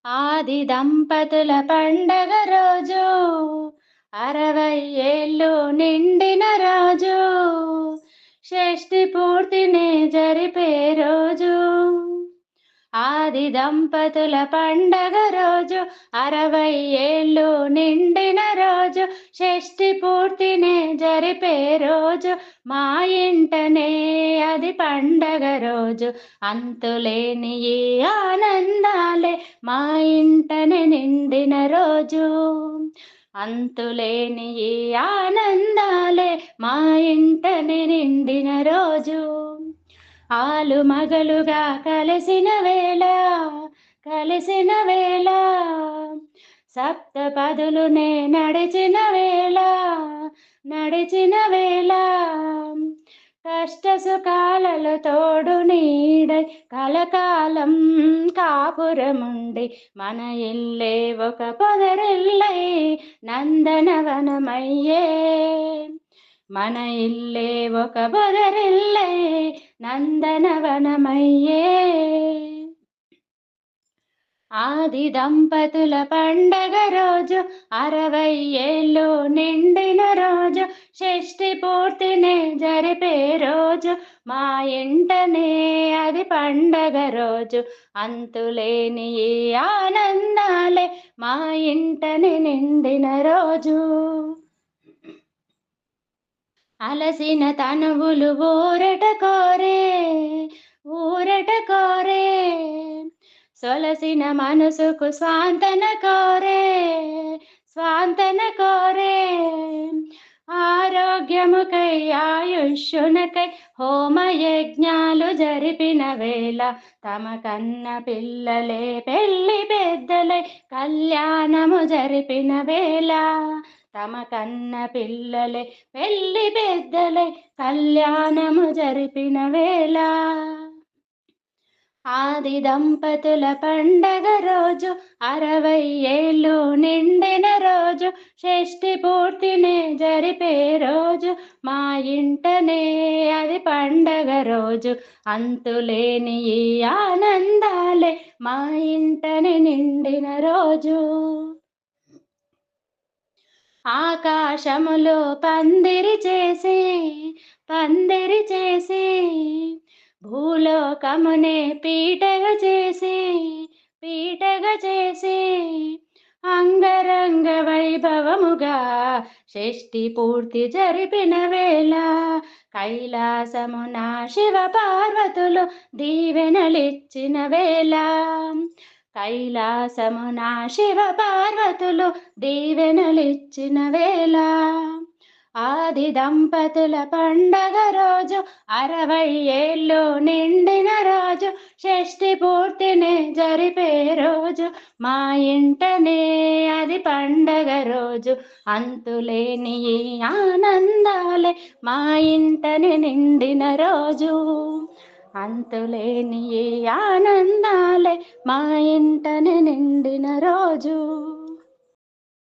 ఆది దంపతుల పండగ రోజు 60 ఏళ్ళు నిండిన రోజు షష్ఠి పూర్తిని జరిపే రోజు. ఆది దంపతుల పండగ రోజు 60 ఏళ్ళు నిండిన రోజు షష్ఠి పూర్తిని జరిపే రోజు. మా ఇంటనే అది పండగ రోజు. అంతులేని ఈ ఆనందాలే మా ఇంటనే నిండిన రోజు. అంతులేని ఈ ఆనందాలే మా ఇంటనే నిండిన రోజు. ఆలు మగలుగా కలిసిన వేళ సప్తపదులునే నడిచిన వేళ కష్ట సుఖాలలో తోడు నీడై కలకాలం కాపురముండి మన ఇల్లే ఒక పొదరిల్లై నందనవనమయ్యే. మన ఇల్లే ఒక పొదరిల్లై నందనవనమయ్యే. ఆది దంపతుల పండగ రోజు 60 ఏళ్ళు నిండిన రోజు షష్ఠి పూర్తిని జరిపే రోజు. మా ఇంటనే అది పండగ రోజు. అంతులేని ఈ ఆనందాలే మా ఇంటని నిండిన రోజు. అలసిన తనువులు ఊరట కోరే సొలసిన మనసుకు స్వాంతన కోరే ఆరోగ్యముకై ఆయుష్యునకై హోమయజ్ఞాలు జరిపిన వేళ తమ కన్న పిల్లలే పెళ్లి పెద్దలై కళ్యాణము జరిపిన వేళ. తమ కన్న పిల్లలే పెళ్లి పెద్దలై కళ్యాణము జరిపిన వేళ. ఆది దంపతుల పండగ రోజు 60 ఏళ్ళు నిండిన రోజు షష్ఠి పూర్తిని జరిపే రోజు. మా ఇంటనే అది పండగ రోజు. అంతులేని ఈ ఆనందాలే మా ఇంటని నిండిన రోజు. ఆకాశములో పందిరి చేసి భూలోకమునే పీటగా చేసి అంగరంగ వైభవముగా షష్ఠి పూర్తి జరిపిన వేళ కైలాసమున శివ పార్వతులు దీవెనలిచ్చిన వేళ. కైలాసమున శివ పార్వతులు దీవెనలిచ్చిన వేళ. ఆది దంపతుల పండగ రోజు 60 ఏళ్ళు నిండిన రోజు షష్ఠి పూర్తిని జరిపే రోజు. మా ఇంటనే అది పండగ రోజు. అంతులేని ఈ ఆనందాలే మా ఇంటని నిండిన రోజు. అంతులేని ఈ ఆనందాలే మా ఇంటని నిండిన రోజు.